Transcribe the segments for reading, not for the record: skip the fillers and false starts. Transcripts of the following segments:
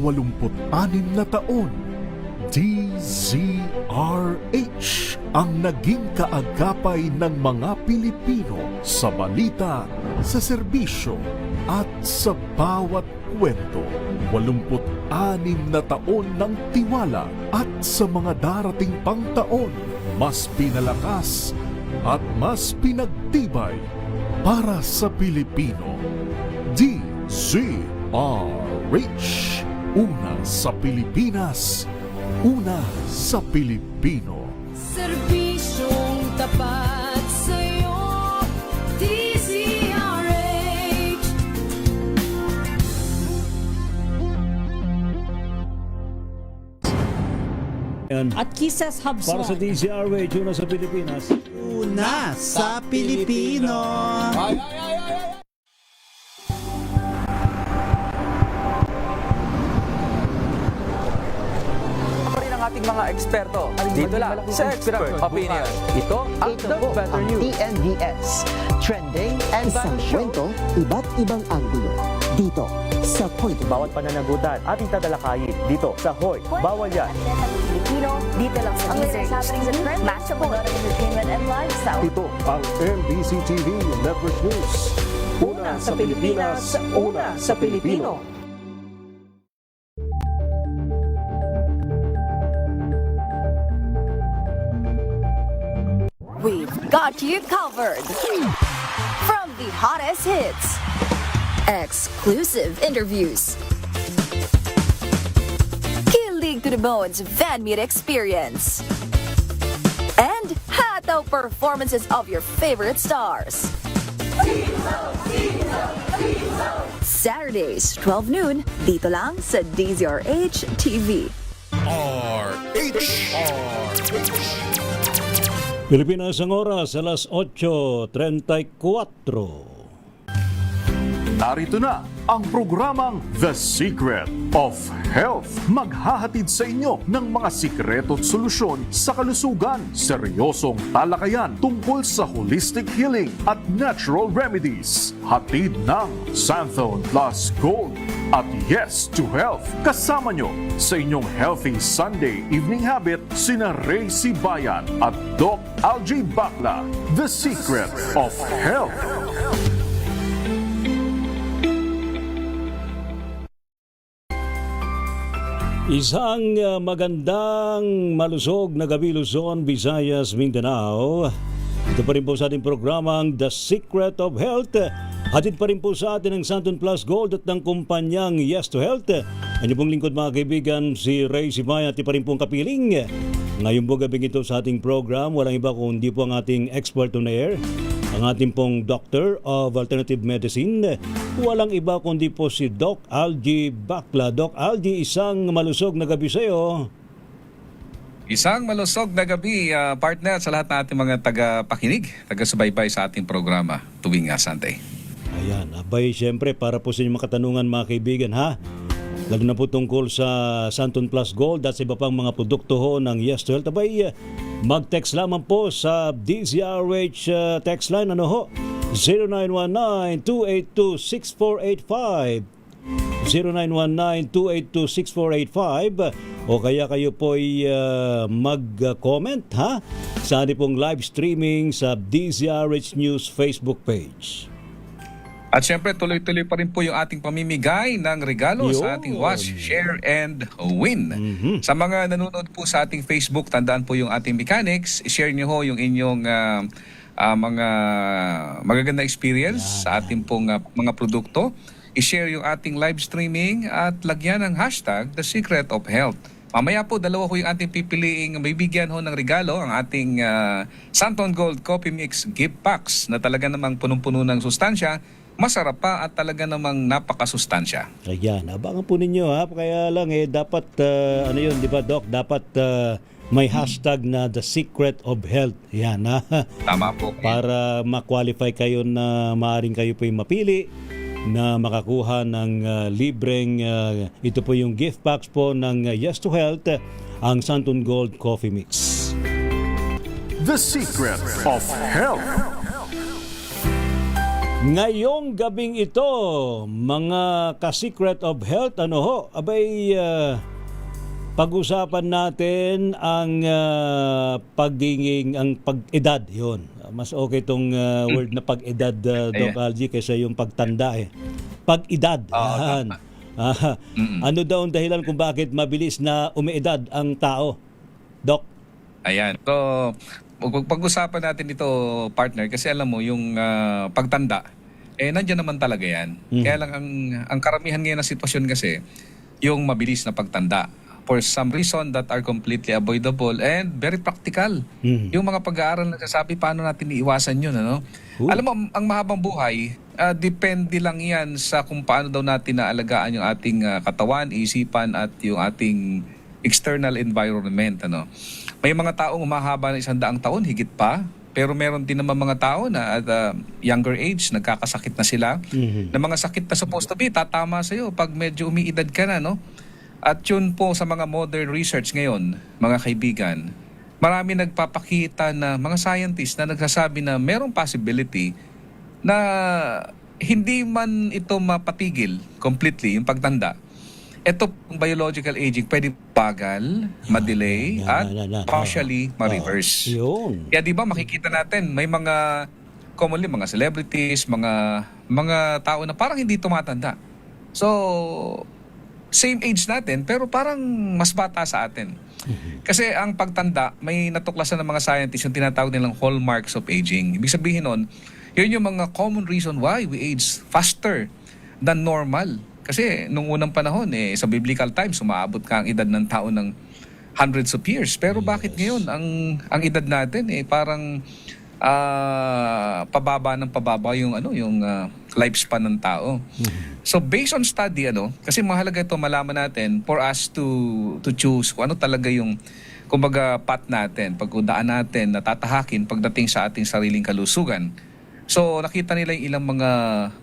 86 na taon, DZRH ang naging kaagapay ng mga Pilipino sa balita, sa serbisyo at sa bawat kwento. 86 na taon ng tiwala at sa mga darating pang taon, mas pinalakas at mas pinagtibay para sa Pilipino. DZRH, una sa Pilipinas, una sa Pilipino. Serbisyong tapat sa'yo, DZRH. At Kisses Hub Para sa Song. DZRH, una sa Pilipinas. Una sa Pilipino. Pa rin ang ating mga eksperto. Dito lang sa Expert Opinion. Ito ang The Better News. TNDS. Trending and isang kwento, iba't ibang anggulo. Dito sa Point of Bawat pananagutan ating tatalakayin dito sa Hoy. Bawal yan. Filipino, dito lang sa DZRH. Match of entertainment and lifestyle. Ito ang MBC TV Network News. Una sa Pilipinas, una sa Pilipino. We've got you covered. From the hottest hits, exclusive interviews, kilig to the bones fan meet experience, and hataw performances of your favorite stars. Saturdays, 12 noon, dito lang sa DZRH TV. Pilipinas ang oras, alas 8:34. Narito na ang programang The Secret of Health. Maghahatid sa inyo ng mga sikreto at solusyon sa kalusugan, seryosong talakayan tungkol sa holistic healing at natural remedies. Hatid ng Santhone Plus Gold at Yes to Health. Kasama nyo sa inyong Healthy Sunday Evening Habit sina Ray Sibayan at Doc Algie Bakla. The Secret of Health. Isang magandang malusog na gabi Luzon, Visayas, Mindanao. Ito pa rin po sa ating programang The Secret of Health. Hatid pa rin po sa atin ang Santon Plus Gold at ng kumpanyang Yes to Health. Ano pong lingkod mga kaibigan, si Ray Sibaya at pa rin pong kapiling. Ngayon po gabing ito sa ating program, walang iba kundi po ang ating expert on air, ang ating pong Doctor of Alternative Medicine. Walang iba kundi po si Doc Algie Bakla. Doc Algie, isang malusog na gabi sa iyo. Isang malusog na gabi, partner, sa lahat ng ating mga taga-pakinig, taga-subaybay sa ating programa tuwing Sunday. Ayan, abay, siyempre, para po sa inyong makatanungan mga kaibigan, ha? Lalo na po tungkol sa Santon Plus Gold at sa iba pang mga produkto ho ng Yes to Health. Abay, mag-text lamang po sa DZRH text line, ano ho? 0919-282-6485, 0919-282-6485, o kaya kayo po ay mag-comment, ha? Sa ating pong live streaming sa DZRH News Facebook page. At syempre, tuloy-tuloy pa rin po yung ating pamimigay ng regalo sa ating Watch, Share, and Win. Sa mga nanonood po sa ating Facebook, tandaan po yung ating mechanics, share nyo ho yung inyong mga magaganda experience sa ating pong mga produkto. I-share yung ating live streaming at lagyan ng hashtag The Secret of Health. Mamaya po, dalawa ko yung ating pipiliing bibigyan ho ng regalo, ang ating Santon Gold Coffee Mix Gift Packs na talaga namang punong-puno ng sustansya, masarap pa at talaga namang napakasustansya. Ayan, abangan po ninyo ha. Kaya lang dapat, ano yun, di ba Doc? Dapat may hashtag na The Secret of Health. Yan ha. Tama po. Para ma-qualify kayo na maaaring kayo po yung mapili na makakuha ng libreng, ito po yung gift packs po ng Yes to Health, ang Santon Gold Coffee Mix. The Secret of Health. Ngayong gabing ito, mga ka-Secret of Health, abay, pag-usapan natin ang pag-edad, yun. Mas okay itong word na pag-edad, Doc Algie, kaysa yung pagtanda eh. Pag-edad, yan. Ano daw ang dahilan kung bakit mabilis na umiedad ang tao, Doc? Ayan. So, pag-usapan natin ito, partner, kasi alam mo, yung pagtanda, nandiyan naman talaga yan. Kaya lang, ang karamihan ngayon na sitwasyon kasi, yung mabilis na pagtanda. For some reason that are completely avoidable and very practical. Yung mga pag-aaral na nagsasabi, paano natin iiwasan yun, ano? Alam mo, ang mahabang buhay, depende lang yan sa kung paano daw natin naalagaan yung ating katawan, isipan, at yung ating external environment, ano? May mga taong umahaba ng 100 taon, higit pa. Pero meron din naman mga tao na at younger age, nagkakasakit na sila. Na mga sakit na supposed to be, tatama sa'yo pag medyo umiidad ka na, no? At yun po sa mga modern research ngayon, mga kaibigan, marami nagpapakita na mga scientists na nagsasabi na merong possibility na hindi man ito mapatigil completely, yung pagtanda. Ito pong biological aging pwede bagal, ma-delay, at partially ma-reverse. Kaya di ba makikita natin, may mga commonly mga celebrities, mga tao na parang hindi tumatanda. So, same age natin pero parang mas bata sa atin. Kasi ang pagtanda, may natuklasan ng mga scientists yung tinatawag nilang hallmarks of aging. Ibig sabihin nun, yun yung mga common reason why we age faster than normal. Kasi nung unang panahon, sa biblical times, umaabot ka ang edad ng tao ng hundreds of years. Pero bakit ngayon, ang edad natin, parang pababa yung lifespan ng tao. So based on study, kasi mahalaga ito malaman natin for us to choose kung ano talaga yung kumbaga path natin, pagkudaan natin, natatahakin pagdating sa ating sariling kalusugan. So nakita nila yung ilang mga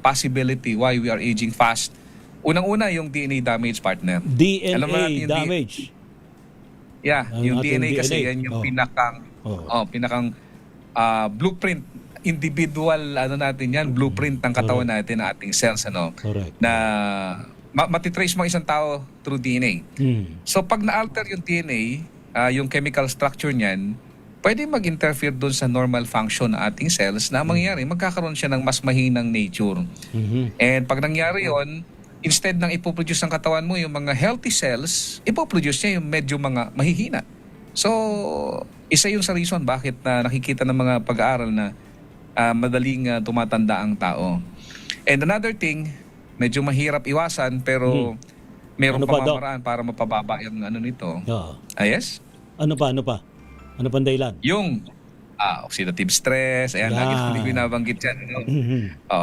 possibility why we are aging fast. Unang-una yung DNA damage, partner. DNA damage. Yung DNA kasi yan yung pinakang blueprint, individual natin yan, blueprint ng katawan natin, na ating cells, na matitrace mo isang tao through DNA. So pag na-alter yung DNA, yung chemical structure niyan, pwede mag-interfere doon sa normal function ng ating cells na mangyayari, magkakaroon siya ng mas mahinang nature. And pag nangyari yon, instead ng ipoproduce ng katawan mo yung mga healthy cells, ipoproduce niya yung medyo mga mahihina. So, isa yung sa reason bakit na nakikita ng mga pag-aaral na madaling tumatanda ang tao. And another thing, medyo mahirap iwasan pero meron pamamaraan para mapababa yung nito. Yes? Ano pa? Ano pang dahilan? Yung oxidative stress, lagi ko binabanggit yan.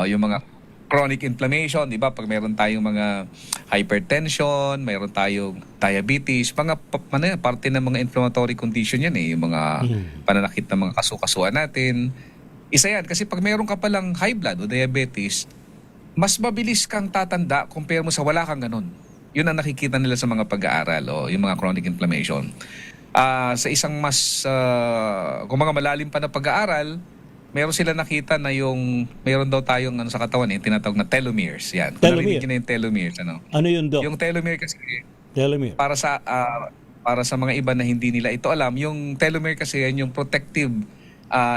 Yung mga chronic inflammation, di ba? Pag meron tayong mga hypertension, meron tayong diabetes, parte ng mga inflammatory condition yan yung mga pananakit ng mga kasukasuan natin. Isa yan, kasi pag meron ka palang high blood o diabetes, mas mabilis kang tatanda compare mo sa wala kang ganun. Yun ang nakikita nila sa mga pag-aaral o yung mga chronic inflammation. Sa isang mas, kung mga malalim pa na pag-aaral, meron sila nakita na meron daw tayong sa katawan, tinatawag na telomeres. Yan. Narinig nyo na yung telomeres. Ano yun, Doc? Yung telomere kasi, telomere. para sa mga iba na hindi nila ito alam, yung telomere kasi yan yung protective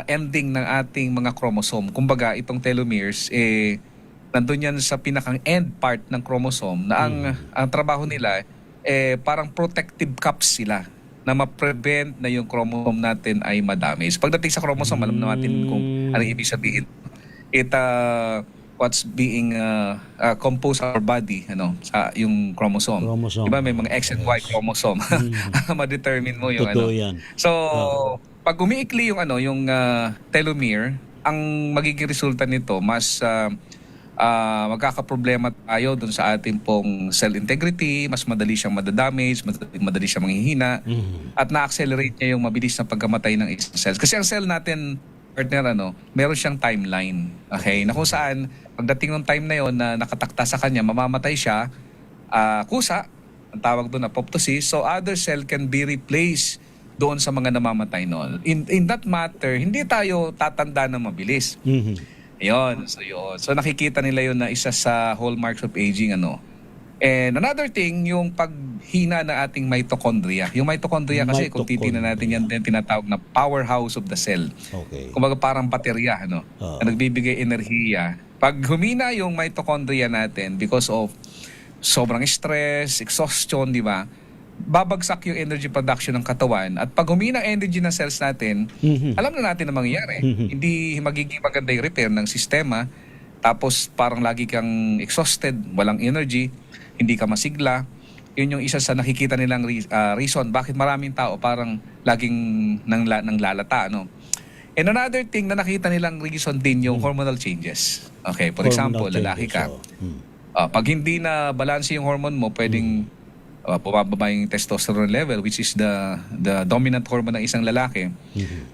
ending ng ating mga chromosome. Kumbaga, itong telomeres, nandun yan sa pinakang end part ng chromosome na ang trabaho nila, parang protective caps sila na ma-prevent na yung chromosome natin ay madamage. Pagdating sa chromosome, alam natin kung ano ibig sabihin. What's being composed our body, sa yung chromosome. Diba may mga X and Y chromosome. Ma-determine mo yung yan. So, pag umiikli yung yung telomere, ang magiging resulta nito mas magkakaproblema tayo dun sa ating pong cell integrity, mas madali siyang madadamage, madali siyang manghihina, at na-accelerate niya yung mabilis na pagkamatay ng isang cells. Kasi ang cell natin, partner, meron siyang timeline. Okay? Na kung saan, pagdating ng time na yon na nakatakta sa kanya, mamamatay siya, kusa, ang tawag doon, apoptosis, so other cell can be replaced doon sa mga namamatay noon. In that matter, hindi tayo tatanda ng mabilis. Yun. So nakikita nila yun na isa sa hallmarks of aging, ano. And another thing, yung paghina ng ating mitochondria. Yung mitochondria kasi, kung titingnan natin yan, din tinatawag na powerhouse of the cell. Okay. Kumbaga parang baterya, ano, na nagbibigay enerhiya. Pag humina yung mitochondria natin because of sobrang stress, exhaustion, di ba? Babagsak yung energy production ng katawan. At pag humina ang energy ng cells natin, alam na natin ang mangyayari. Hindi magiging maganda yung repair ng sistema. Tapos parang lagi kang exhausted, walang energy, hindi ka masigla. Yun yung isa sa nakikita nilang reason bakit maraming tao parang laging nanglalata, no? And another thing na nakita nilang reason din yung hormonal changes. Okay, for example, lalaki ka. Pag hindi na balance yung hormone mo, pwedeng bumababa yung testosterone level, which is the dominant hormone ng isang lalaki.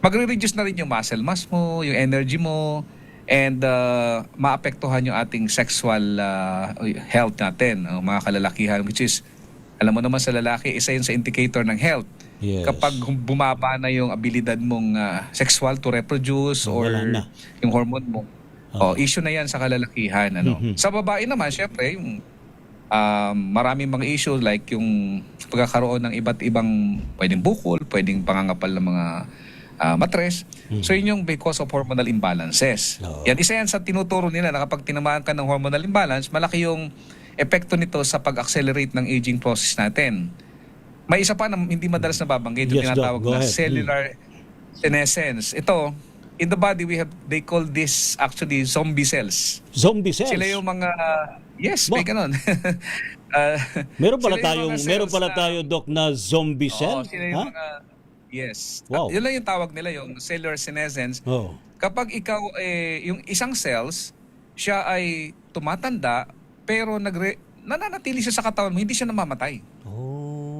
Magre-reduce na rin yung muscle mass mo, yung energy mo, and maapektuhan yung ating sexual health natin, mga kalalakihan, which is, alam mo naman sa lalaki, isa yun sa indicator ng health. Yes. Kapag bumaba na yung abilidad mong sexual to reproduce or yung hormone mo, issue na yan sa kalalakihan. Ano? Sa babae naman, syempre, yung maraming mga issue like yung pagkakaroon ng iba't ibang pwedeng bukol, pwedeng pangangapal ng mga matres. So yun yung because of hormonal imbalances. Yan, isa yan sa tinuturo nila na kapag tinamaan ka ng hormonal imbalance, malaki yung epekto nito sa pag-accelerate ng aging process natin. May isa pa na hindi madalas nababanggit, yung tinatawag na cellular senescence. Ito, in the body, they call this actually zombie cells. Zombie cells? Sila yung mga, may ganun. Meron pala tayo, Doc, na zombie cell? Sila yung mga, Wow. Yun lang yung tawag nila, yung cellular senescence. Kapag ikaw, yung isang cells, siya ay tumatanda, pero nananatili siya sa katawan mo, hindi siya namamatay.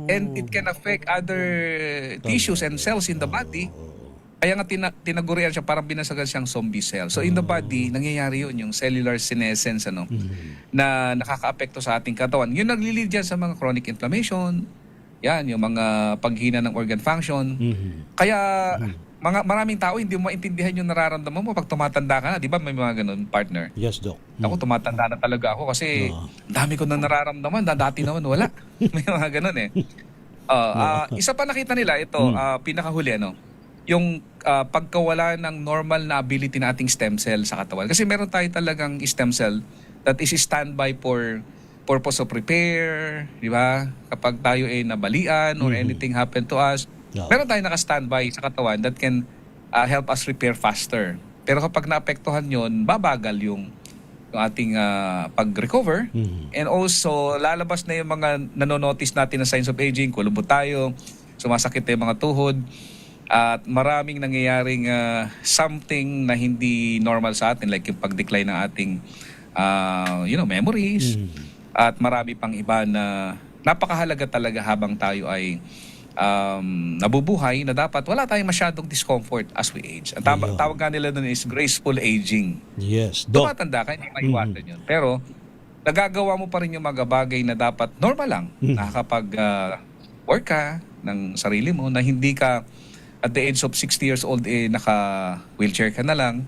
And it can affect other tissues and cells in the body. Kaya nga tinagurian siya, parang binasagan siyang zombie cell. So in the body, nangyayari yun, yung cellular senescence, ano, na nakaka-apekto sa ating katawan. Yun naglilid dyan sa mga chronic inflammation, yan, yung mga paghina ng organ function. Kaya maraming tao hindi mo maintindihan yung nararamdaman mo pag tumatanda ka na. Di ba may mga ganun, partner? Yes, Doc. Ako, tumatanda na talaga ako kasi dami ko na nararamdaman. Dati naman wala. May mga ganun eh. Isa pa nakita nila, ito, pinakahuli, ano, yung pagkawala ng normal na ability na ating stem cell sa katawan. Kasi meron tayo talagang stem cell that is standby for purpose of repair, di ba? Kapag tayo ay nabalian or anything happen to us, meron tayo naka-standby sa katawan that can help us repair faster. Pero kapag naapektuhan yon, babagal yung ating pag-recover. And also, lalabas na yung mga nanonotice natin na signs of aging, kulubot tayo, sumasakit yung mga tuhod, at maraming nangyayaring something na hindi normal sa atin, like yung pag-decline ng ating memories, at marami pang iba na napakahalaga talaga habang tayo ay nabubuhay, na dapat wala tayong masyadong discomfort as we age. Ang tawag nga nila doon is graceful aging. Yes, Doc. Tumatanda ka, hindi maiwasan yun. Pero nagagawa mo pa rin yung mga bagay na dapat normal lang. Nakakapag-work ka ng sarili mo, na hindi ka at the age of 60 years old naka-wheelchair ka na lang.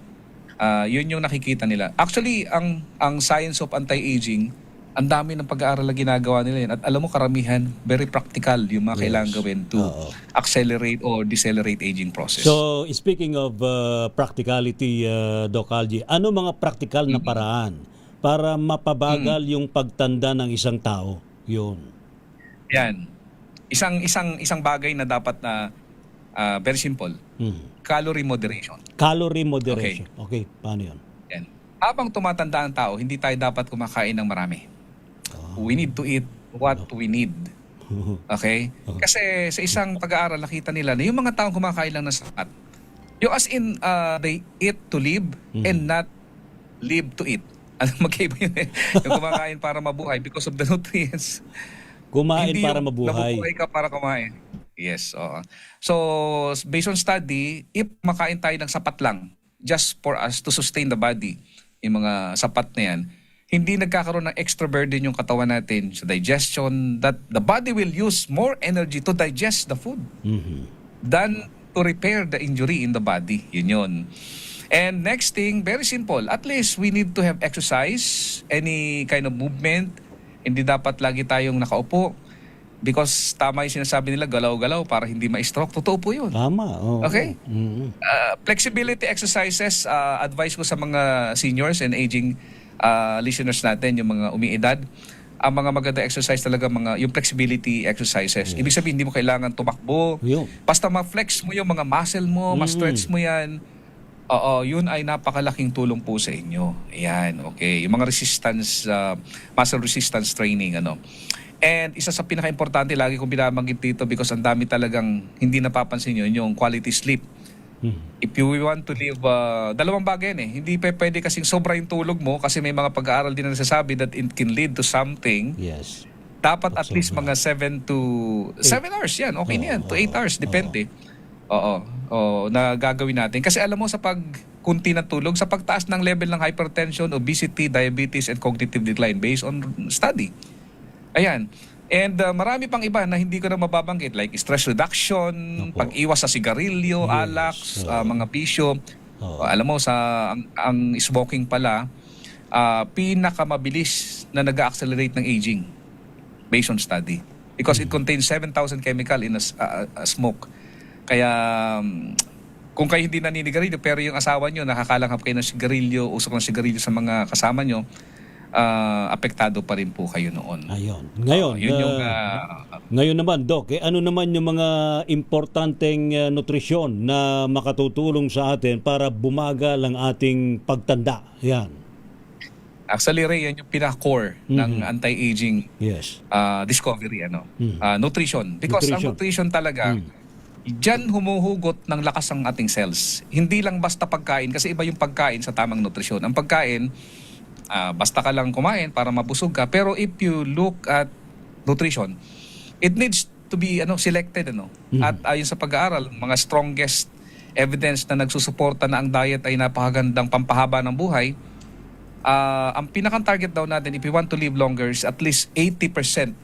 Yun yung nakikita nila. Actually, ang science of anti-aging, ang dami ng pag-aaral na ginagawa nila yan. At alam mo, karamihan, very practical yung mga kailangan gawin to accelerate or decelerate aging process. So, speaking of practicality, Doc Algie, ano mga practical na paraan para mapabagal yung pagtanda ng isang tao? Yun. Yan. Isang bagay na dapat na very simple. Calorie moderation. Calorie moderation. Okay, paano yun? Yan. Habang tumatanda ang tao, hindi tayo dapat kumakain ng marami. We need to eat what we need. Okay? Kasi sa isang pag-aaral, nakita nila na yung mga taong kumakain lang ng sapat, yung as in, they eat to live and not live to eat. Magkaiba yun eh. Yung kumakain para mabuhay because of the nutrients. Kumain para mabuhay. Nabubuhay ka para kumain. Yes. So, based on study, if makain tayo ng sapat lang, just for us to sustain the body, yung mga sapat na yan, hindi nagkakaroon ng extra burden yung katawan natin sa digestion, that the body will use more energy to digest the food than to repair the injury in the body. Yun. And next thing, very simple. At least we need to have exercise, any kind of movement. Hindi dapat lagi tayong nakaupo. Because tama yung sinasabi nila, galaw-galaw para hindi ma-stroke. Totoo po yun. Tama. Oo. Okay? Flexibility exercises, advice ko sa mga seniors and aging listeners natin, yung mga umiidad. Ang mga maganda exercise talaga, yung flexibility exercises. Ibig sabihin, hindi mo kailangan tumakbo. Yun. Basta ma-flex mo yung mga muscle mo, ma-stretch mo yan. Oo, yun ay napakalaking tulong po sa inyo. Ayan, okay. Yung mga resistance, muscle resistance training, ano. And isa sa pinaka-importante, lagi kong binabanggit dito because ang dami talagang hindi napapansin yun, yung quality sleep. If you want to live, dalawang bagay yan eh. Hindi pwede kasing sobra yung tulog mo kasi may mga pag-aaral din na nagsasabi that it can lead to something. Yes. Dapat at least mga 7 hours yan. Okay na yan. To 8 hours. Depende. Oo, na gagawin natin. Kasi alam mo, sa pagkunti ng tulog, sa pagtaas ng level ng hypertension, obesity, diabetes, and cognitive decline based on study. Ayan. And marami pang iba na hindi ko na mababanggit like stress reduction, pag-iwas sa sigarilyo, alak, mga bisyo. Alam mo, ang smoking pala, pinakamabilis na nag-accelerate ng aging based on study. Because it contains 7,000 chemical in a smoke. Kaya kung kayo hindi naninigarilyo pero yung asawa nyo nakakalanghap kayo ng sigarilyo, usok ng sigarilyo sa mga kasama nyo, apektado pa rin po kayo noon. Ayun. Ngayon, ngayon naman, Doc, ano naman yung mga importanteng nutrisyon na makatutulong sa atin para bumagal ang ating pagtanda? Yan. Actually, Ray, yan yung pinaka-core ng anti-aging discovery, nutrition. Because ang nutrition talaga, diyan humuhugot ng lakas ang ating cells. Hindi lang basta pagkain, kasi iba yung pagkain sa tamang nutrisyon. Ang pagkain, basta ka lang kumain para mabusog ka. Pero if you look at nutrition, it needs to be selected. At ayon sa pag-aaral, mga strongest evidence na nagsusuporta na ang diet ay napakagandang pampahaba ng buhay, ang pinakang target daw natin if we want to live longer is at least 80%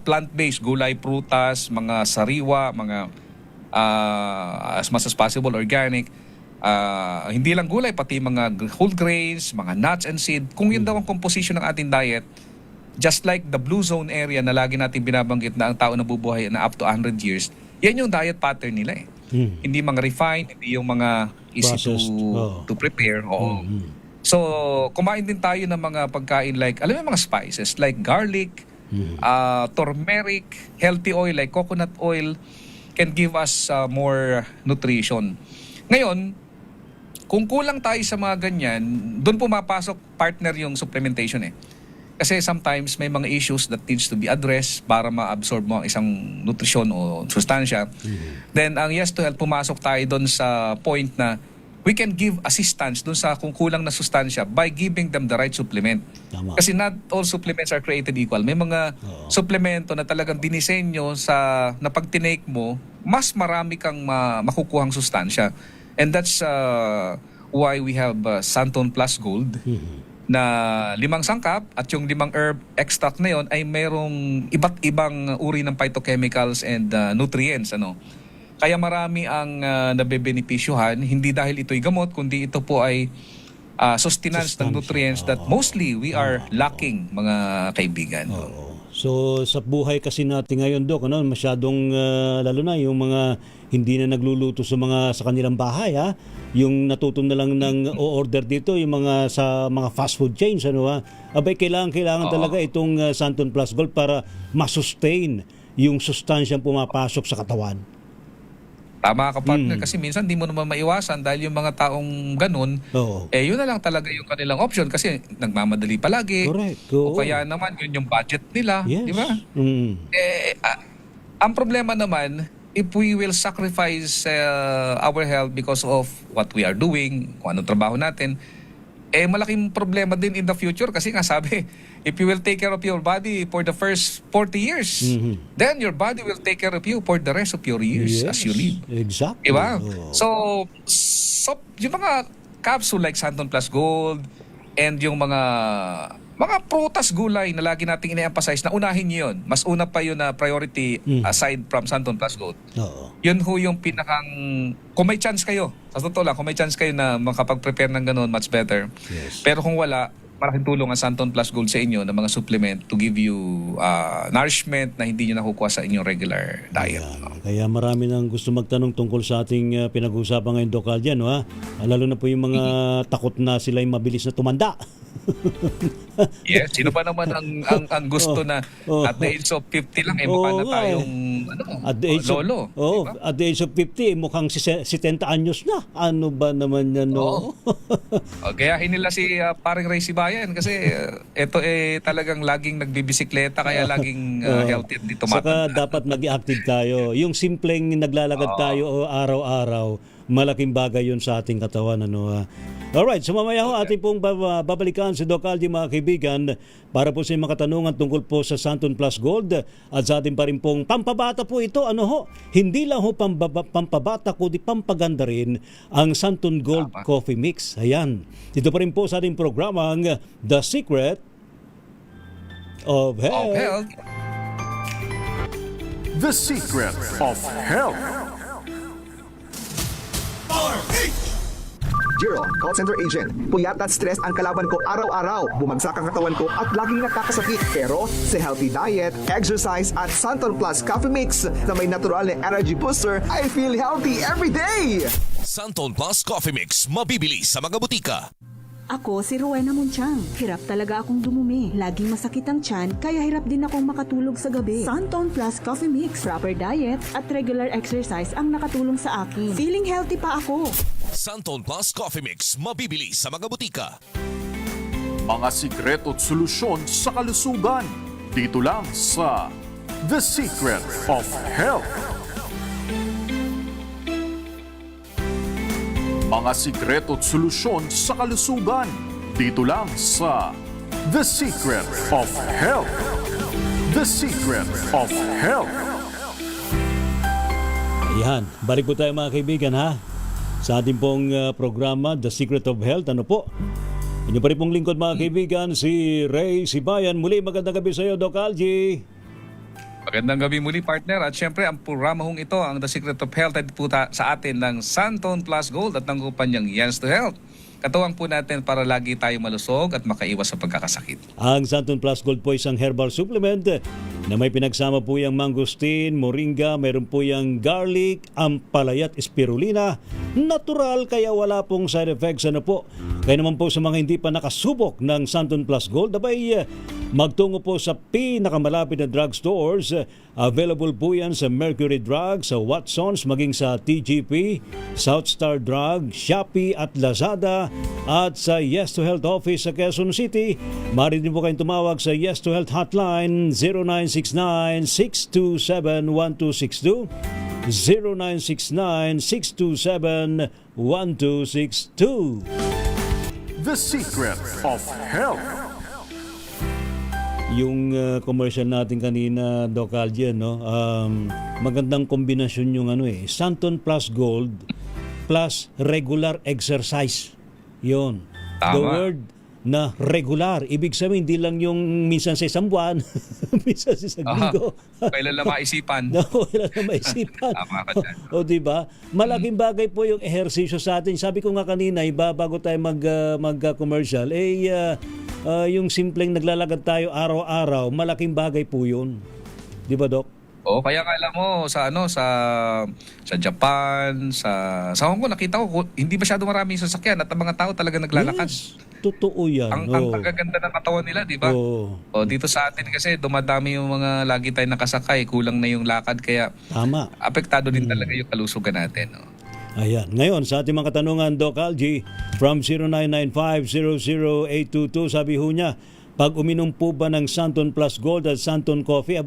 plant-based, gulay, prutas, mga sariwa, mga as much as possible organic. Hindi lang gulay, pati mga whole grains, mga nuts and seed. Kung yun daw ang composition ng ating diet, just like the blue zone area na lagi natin binabanggit na ang tao nabubuhay na up to 100 years, yan yung diet pattern nila eh. Hindi mga refined, hindi yung mga easy to prepare. So, kumain din tayo ng mga pagkain like, alam mo mga spices, like garlic, turmeric, healthy oil like coconut oil, can give us more nutrition. Ngayon, kung kulang tayo sa mga ganyan, doon pumapasok partner yung supplementation eh. Kasi sometimes may mga issues that needs to be addressed para ma-absorb mo ang isang nutrisyon o sustansya. Then ang Yes to Health, pumasok tayo doon sa point na we can give assistance doon sa kung kulang na sustansya by giving them the right supplement. Tama. Kasi not all supplements are created equal. May mga supplemento na talagang dinisenyo na pag tinake mo, mas marami kang makukuhang sustansya. And that's why we have Santon Plus Gold na 5 sangkap at yung 5 herb extract na yon ay mayroong iba't ibang uri ng phytochemicals and nutrients. Kaya marami ang nabebenepisyuhan, hindi dahil ito'y gamot, kundi ito po ay sustenance ng nutrients that mostly we are lacking, mga kaibigan. So sa buhay kasi natin ngayon, Doc, masyadong lalo na yung mga hindi na nagluluto sa kanilang bahay, yung natuto na lang ng o-order dito, yung mga sa mga fast food chains, abay kailangan talaga itong Santon Plus Gold para ma-sustain yung sustansyang pumapasok sa katawan. Tama ka, partner, kasi minsan di mo naman maiwasan dahil yung mga taong ganun, yun na lang talaga yung kanilang option kasi nagmamadali palagi. Correct. O kaya naman yun yung budget nila, di ba? Ang problema naman, if we will sacrifice our health because of what we are doing, kung anong trabaho natin, malaking problema din in the future kasi nga sabi, if you will take care of your body for the first 40 years, then your body will take care of you for the rest of your years as you live. Exactly. Diba? So, yung mga capsule like Santon Plus Gold and yung mga mga prutas, gulay na lagi nating ine-emphasize na unahin nyo yun. Mas una pa yun na priority aside from Santon Plus Gold. Oo. Yun ho yung pinakang, kung may chance kayo, sa totoo lang, kung may chance kayo na makapag-prepare ng ganun, much better. Yes. Pero kung wala, malaking tulong ang Santon Plus Gold sa inyo na mga supplement to give you nourishment na hindi nyo nakukuha sa inyong regular diet. Kaya marami nang gusto magtanong tungkol sa ating pinag-uusapan ngayon, Doc Aldian, no, ha? Lalo na po yung mga takot na sila'y mabilis na tumanda. Yes, sino ba naman ang gusto na at the age of 50 lang mukha na tayong at the age lolo. Of, at the age of 50 mukhang 70 anyos na. Ano ba naman yan, no? Kaya hinila si paring Ray Sibayan kasi ito talagang laging nagbibisikleta kaya laging healthy at di Saka tumatanda. dapat mag-active tayo. Yung simpleng naglalakad tayo araw-araw, malaking bagay yun sa ating katawan. Ano? Alright, so mamaya ho ating pong babalikan si Doc Aldi, mga kaibigan, para po sa mga katanungan tungkol po sa Santon Plus Gold at sa ating pa rin pong pampabata po ito. Ano ho? Hindi lang ho pampabata kundi pampaganda rin ang Santon Gold Coffee Mix. Ayan. Dito pa rin po sa ating programang The Secret of Health. The Secret of Health. Jiro, call center agent. Puyat at stress ang kalaban ko araw-araw. Bumagsak ang katawan ko at laging nakakasakit. Pero sa healthy diet, exercise at Santon Plus Coffee Mix na may natural na energy booster, I feel healthy every day! Santon Plus Coffee Mix, mabibili sa mga butika. Ako si Rowena Munchang. Hirap talaga akong dumumi. Laging masakit ang tiyan, kaya hirap din akong makatulog sa gabi. Santon Plus Coffee Mix, proper diet at regular exercise ang nakatulong sa akin. Feeling healthy pa ako. Santon Plus Coffee Mix, mabibili sa mga butika. Mga sikreto at solusyon sa kalusugan. Dito lang sa The Secret of Health. Mga sikreto at solusyon sa kalusugan. Dito lang sa The Secret of Health. The Secret of Health. Ayan, balik po tayo mga kaibigan, ha? Sa ating pong programa, The Secret of Health. Ano po? Inyo pa rin pong lingkod, mga kaibigan, si Ray Sibayan. Muli, magandang gabi sa iyo, Doc Algie. Magandang gabi muli, partner. At syempre, ang programa hong ito, ang The Secret of Health, ay po sa atin ng Santon Plus Gold at ng kumpanyang Yes to Health. Katuwang po natin para lagi tayo malusog at makaiwas sa pagkakasakit. Ang Santon Plus Gold po isang herbal supplement na may pinagsama po yung mangosteen, moringa, mayroon po yung garlic, ampalaya at spirulina. Natural, kaya wala pong side effects. Ano po? Kaya naman po sa mga hindi pa nakasubok ng Santon Plus Gold, abay magtungo po sa pinakamalapit na drugstores. Available po yan sa Mercury Drug, sa Watsons, maging sa TGP, Southstar Drug, Shopee at Lazada, at sa Yes to Health office sa Quezon City. Maaari din po kayong tumawag sa Yes to Health hotline 0969-627-1262, 0969-627-1262. The Secret of Health. Yung commercial natin kanina, Doc Algie, no? Magandang kombinasyon yung Santon Plus Gold plus regular exercise. Yon. The word na regular. Ibig sabihin, hindi lang yung minsan sa isang buwan, minsan sa isang linggo. Kailan lang maisipan. Kailan lang maisipan. Tama ka dyan. O diba? Malaking bagay po yung ehersisyo sa atin. Sabi ko nga kanina, bago tayo mag-commercial, yung simpleng naglalakad tayo araw-araw, malaking bagay po yun. Di ba, Doc? Kaya alam mo sa sa Japan, sa Hong Kong nakita ko hindi masyado maraming sasakyan at ang mga tao talaga naglalakad. Yes, totoo yan. Ang gaganda ng katawan nila, di ba? Dito sa atin kasi dumadami yung mga lagi tayong nakasakay, kulang na yung lakad kaya tama. Apektado din talaga yung kalusugan natin. Ayan. Ngayon, sa ating mga katanungan, Doc Algie, from 0995-00822, sabi ho niya, pag uminom po ba ng Santon Plus Gold at Santon Coffee,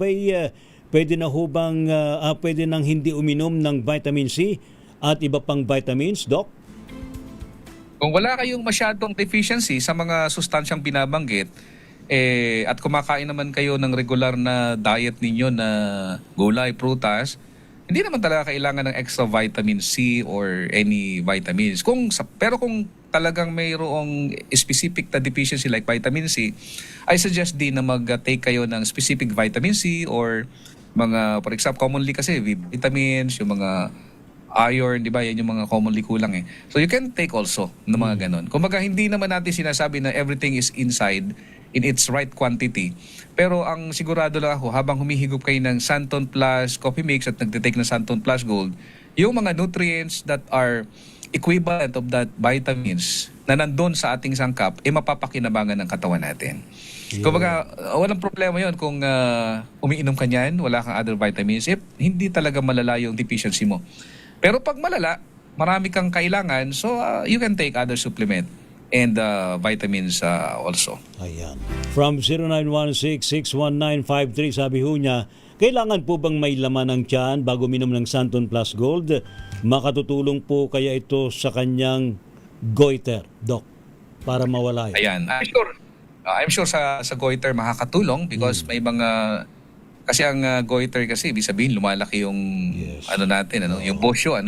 pwede na ho bang, pwede nang hindi uminom ng vitamin C at iba pang vitamins, Doc? Kung wala kayong masyadong deficiency sa mga sustansyang binabanggit, at kumakain naman kayo ng regular na diet ninyo na gulay, prutas, hindi naman talaga kailangan ng extra vitamin C or any vitamins. Pero kung talagang mayroong specific na deficiency like vitamin C, I suggest din na mag-take kayo ng specific vitamin C or mga, for example, commonly kasi vitamins, yung mga iron, di ba? Yan yung mga commonly kulang eh. So you can take also ng mga ganon. Kumbaga, hindi naman natin sinasabi na everything is inside in its right quantity. Pero ang sigurado lang ako, habang humihigop kayo ng Santon Plus Coffee Mix at nagtitake ng Santon Plus Gold, yung mga nutrients that are equivalent of that vitamins na nandun sa ating sangkap, mapapakinabangan ng katawan natin. Kumbaga, walang problema yon kung umiinom ka niyan, wala kang other vitamins, hindi talaga malala yung deficiency mo. Pero pag malala, marami kang kailangan, so you can take other supplement and vitamins also. Ayan. From 0916-619-53, sabi ho niya, kailangan po bang may laman ng tiyan bago minom ng Santon Plus Gold? Makatutulong po kaya ito sa kanyang goiter, Doc, para mawala yun? Ayan. I'm sure sa goiter makakatulong because may mga... Kasi ang goiter kasi, ibig sabihin, lumalaki yung yung bosyo.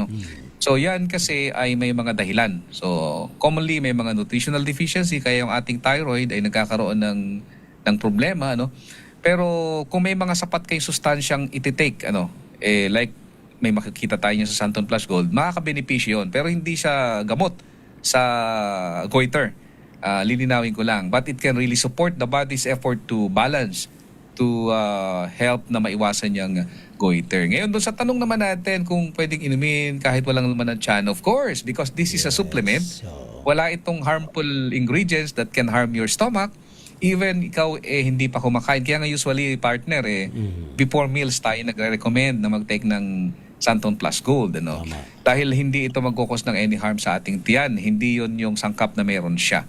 So yan kasi ay may mga dahilan. So commonly may mga nutritional deficiency kaya yung ating thyroid ay nagkakaroon ng problema. Pero kung may mga sapat kayong sustansyang ititake, like may makikita tayo sa Santon Plus Gold, makakabenepisyo yun. Pero hindi siya gamot sa goiter. Lilinawin ko lang. But it can really support the body's effort to balance, to help na maiwasan yung goiter. Ngayon, doon sa tanong naman natin kung pwedeng inumin kahit walang laman ng tiyan, of course, because this is a supplement. Wala itong harmful ingredients that can harm your stomach. Even ikaw hindi pa kumakain. Kaya nga usually, partner, before meals tayo nagre-recommend na mag-take ng Santon Plus Gold. Dahil hindi ito magkukos ng any harm sa ating tiyan. Hindi yun yung sangkap na meron siya.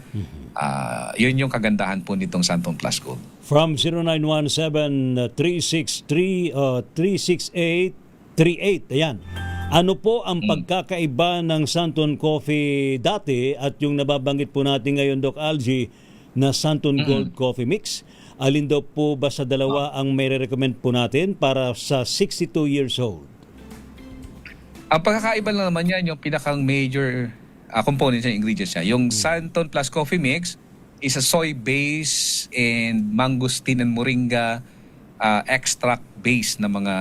Yun yung kagandahan po nitong Santon Plus Gold. From 0917-363-36838. Ayan. Ano po ang pagkakaiba ng Santon Coffee dati at yung nababanggit po natin ngayon, Doc Algie, na Santon Gold Coffee Mix? Alin daw po ba sa dalawa ang may recommend po natin para sa 62 years old? Ang pagkakaiba lang naman yan, yung pinakang major components ng ingredients niya. Yung Santon Plus Coffee Mix is a soy base and mangosteen and moringa extract base na mga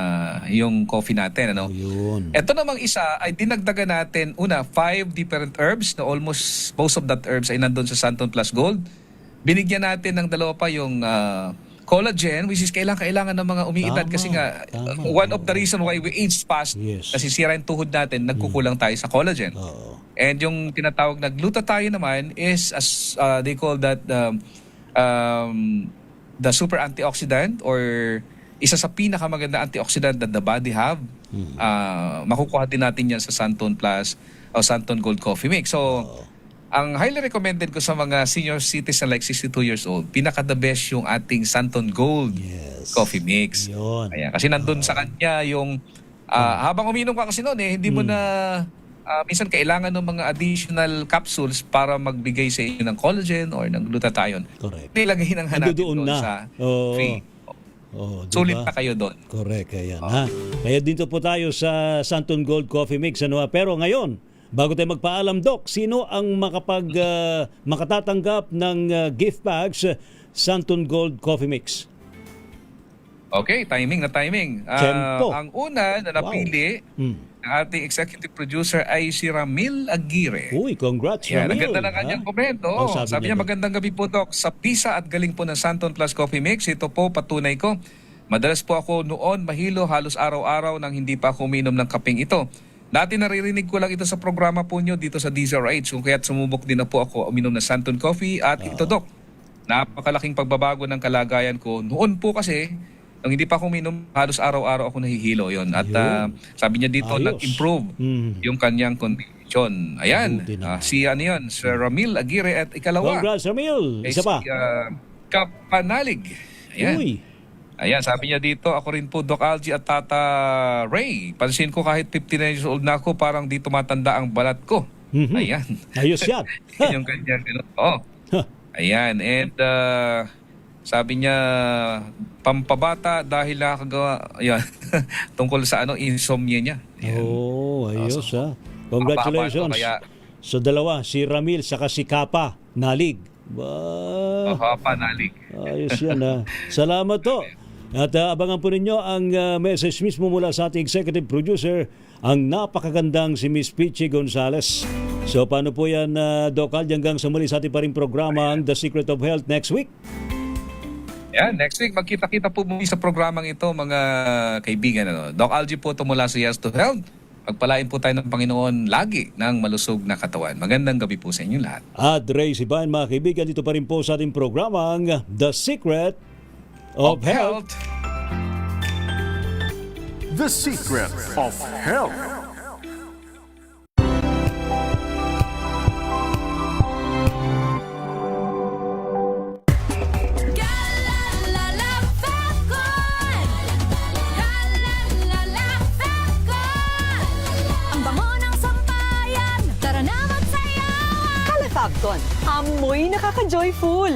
yung coffee natin. Ito namang isa ay dinagdagan natin, 5 different herbs na almost most of that herbs ay nandun sa Santon Plus Gold. Binigyan natin ng dalawa pa yung collagen, which is kailangan ng mga umiidad kasi nga one of the reason why we age fast kasi sira yung tuhod natin, nagkukulang tayo sa collagen. And yung tinatawag na glutathione naman is as they call that the super antioxidant or isa sa pinakamaganda antioxidant that the body have. Makukuha din natin yan sa Santon Plus o Santon Gold Coffee Mix. So ang highly recommended ko sa mga senior citizen like 62 years old, pinaka-the best yung ating Santon Gold Coffee Mix. Ayan, kasi nandun sa kanya yung habang uminom ka kasi noon hindi mo na minsan kailangan ng mga additional capsules para magbigay sa inyo ng collagen or ng glutathione. Correct. Nilagay ng hanapin doon sa free. Sulit na kayo doon. Correct. Ayan, Kaya dito po tayo sa Santon Gold Coffee Mix. Pero ngayon, bago tayo magpaalam, Doc, sino ang makatatanggap ng gift bags Santon Gold Coffee Mix? Okay, timing. Ang una na napili ng ating executive producer ay si Ramil Aguirre. Uy, congrats, Ramil. Ang ganda ng kanyang komento. Sabi niya, magandang gabi po, Doc. Sa pisa at galing po ng Santon Plus Coffee Mix, ito po patunay ko. Madalas po ako noon mahilo halos araw-araw nang hindi pa ako uminom ng kapeng ito. Dati naririnig ko lang ito sa programa po nyo dito sa DZRH, kung kaya't sumubok din na po ako uminom ng Santon Coffee. At ito, Doc, napakalaking pagbabago ng kalagayan ko. Noon po kasi, nung hindi pa ako uminom, halos araw-araw ako nahihilo yon. At sabi niya dito, nag-improve yung kanyang condition. Ayan, si Sir Ramil Aguirre at ikalawa. Congrats, Ramil. Isa pa. Si Kapanalig. Ayan. Uy. Ayan, sabi niya dito, ako rin po, Doc Algie at Tata Ray. Pansin ko kahit 59 years old na ako, parang di tumatanda ang balat ko. Ayan. Ayos yan. Yung ganyan. Ayan, and sabi niya, pampabata dahil nakagawa, ayan, tungkol sa insomnia niya. Ayan. Ayos Congratulations. Kaya So dalawa, si Ramil saka si Kapa, nalig. Ba, Panalig. ayos yan ha. Salamat to. At abangan po ninyo ang message mismo mula sa ating executive producer, ang napakagandang si Miss Pichi Gonzales. So paano po yan, Doc Aldi, hanggang sa muli sa ating pa rin programang The Secret of Health next week? Yan, next week magkita-kita po muli sa programang ito, mga kaibigan. Doc Algi po ito mula sa Yes to Health. Pagpalain po tayo ng Panginoon lagi ng malusog na katawan. Magandang gabi po sa inyo lahat. At Ray Sibayan, mga kaibigan, dito pa rin po sa ating programang The Secret of Health. The Secret of Health. Ang bango ng sampayan, tara na magsayawan. Calefabcon, amoy nakaka-joyful.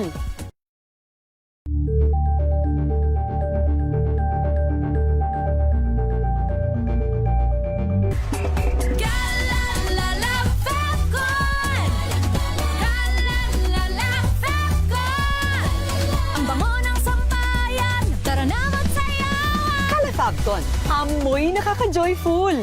Ang bango ng sampayan, tara na magsayawan. Calefabcon, amoy nakaka-joyful.